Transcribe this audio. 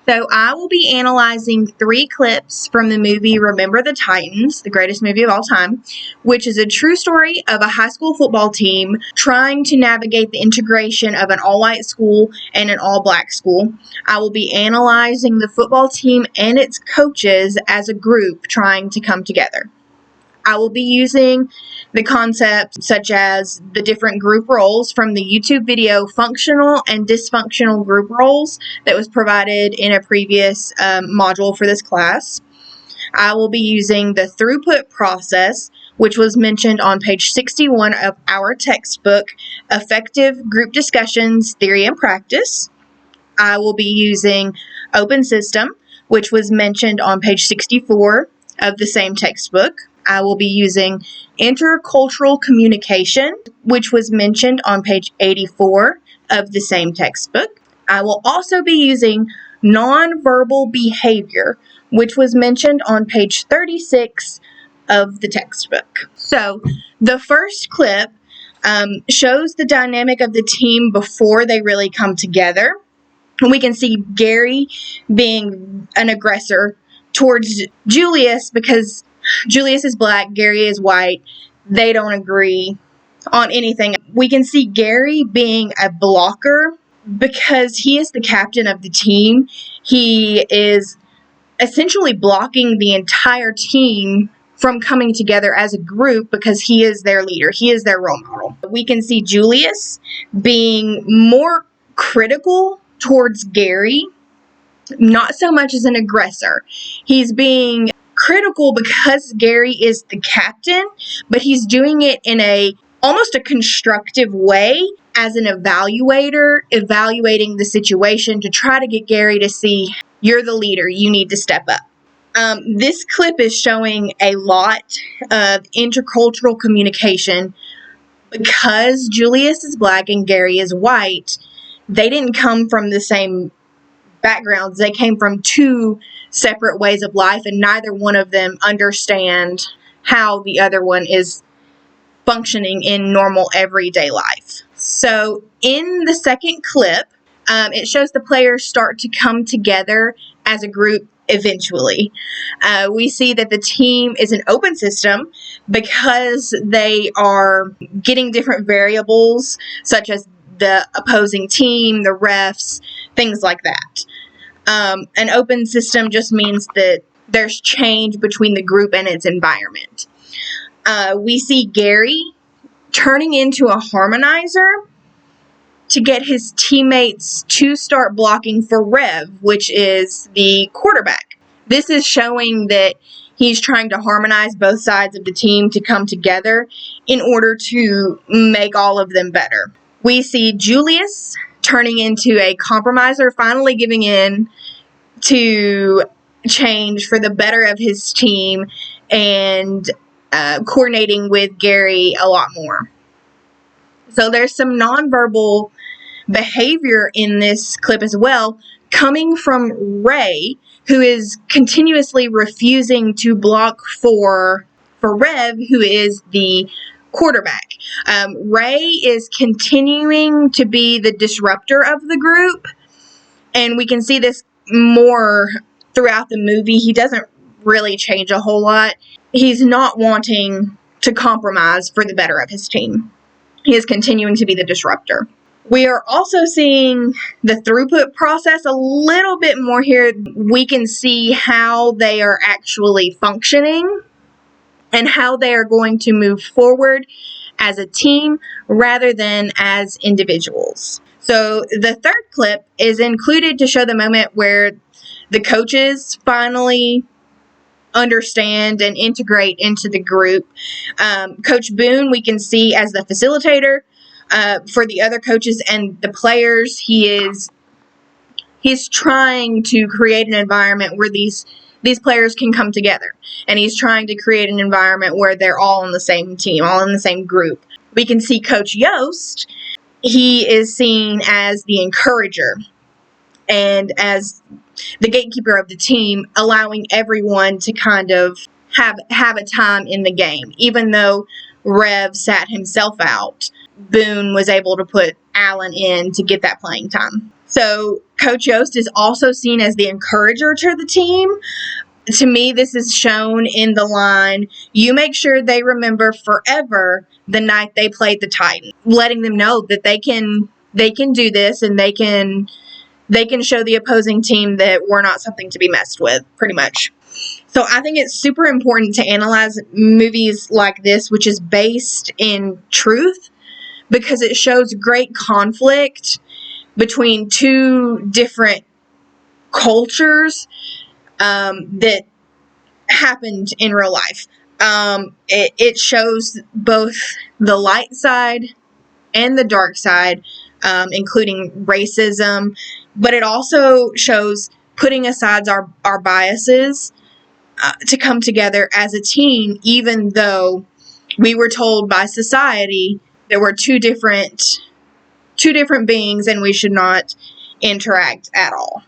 So I will be analyzing 3 clips from the movie Remember the Titans, the greatest movie of all time, which is a true story of a high school football team trying to navigate the integration of an all-white school and an all-black school. I will be analyzing the football team and its coaches as a group trying to come together. I will be using the concepts such as the different group roles from the YouTube video Functional and Dysfunctional Group Roles that was provided in a previous module for this class. I will be using the throughput process, which was mentioned on page 61 of our textbook, Effective Group Discussions, Theory and Practice. I will be using Open System, which was mentioned on page 64 of the same textbook. I will be using intercultural communication, which was mentioned on page 84 of the same textbook. I will also be using nonverbal behavior, which was mentioned on page 36 of the textbook. So the first clip shows the dynamic of the team before they really come together. We can see Gary being an aggressor towards Julius because Julius is black, Gary is white. They don't agree on anything. We can see Gary being a blocker because he is the captain of the team. He is essentially blocking the entire team from coming together as a group because he is their leader. He is their role model. We can see Julius being more critical towards Gary, not so much as an aggressor. He's being critical because Gary is the captain, but he's doing it in almost a constructive way as an evaluator, evaluating the situation to try to get Gary to see, you're the leader, you need to step up. This clip is showing a lot of intercultural communication. Because Julius is black and Gary is white, they didn't come from the same backgrounds. They came from 2 separate ways of life, and neither one of them understand how the other one is functioning in normal everyday life. So in the second clip, it shows the players start to come together as a group eventually. We see that the team is an open system because they are getting different variables such as the opposing team, the refs, things like that. An open system just means that there's change between the group and its environment. We see Gary turning into a harmonizer to get his teammates to start blocking for Rev, which is the quarterback. This is showing that he's trying to harmonize both sides of the team to come together in order to make all of them better. We see Julius turning into a compromiser, finally giving in to change for the better of his team and coordinating with Gary a lot more. So there's some nonverbal behavior in this clip as well, coming from Ray, who is continuously refusing to block for Rev, who is the quarterback. Ray is continuing to be the disruptor of the group, and we can see this more throughout the movie. He doesn't really change a whole lot. He's not wanting to compromise for the better of his team. He is continuing to be the disruptor. We are also seeing the throughput process a little bit more here. We can see how they are actually functioning and how they are going to move forward as a team rather than as individuals. So the third clip is included to show the moment where the coaches finally understand and integrate into the group. Coach Boone, we can see as the facilitator for the other coaches and the players. He's trying to create an environment where these players can come together, and he's trying to create an environment where they're all on the same team, all in the same group. We can see Coach Yost. He is seen as the encourager and as the gatekeeper of the team, allowing everyone to kind of have a time in the game. Even though Rev sat himself out, Boone was able to put Allen in to get that playing time. So Coach Yost is also seen as the encourager to the team. To me, this is shown in the line, "You make sure they remember forever the night they played the Titans," letting them know that they can do this, and they can show the opposing team that we're not something to be messed with, pretty much. So I think it's super important to analyze movies like this, which is based in truth, because it shows great conflict between two different cultures that happened in real life. It shows both the light side and the dark side, including racism, but it also shows putting aside our biases to come together as a team, even though we were told by society that we're two different beings and we should not interact at all.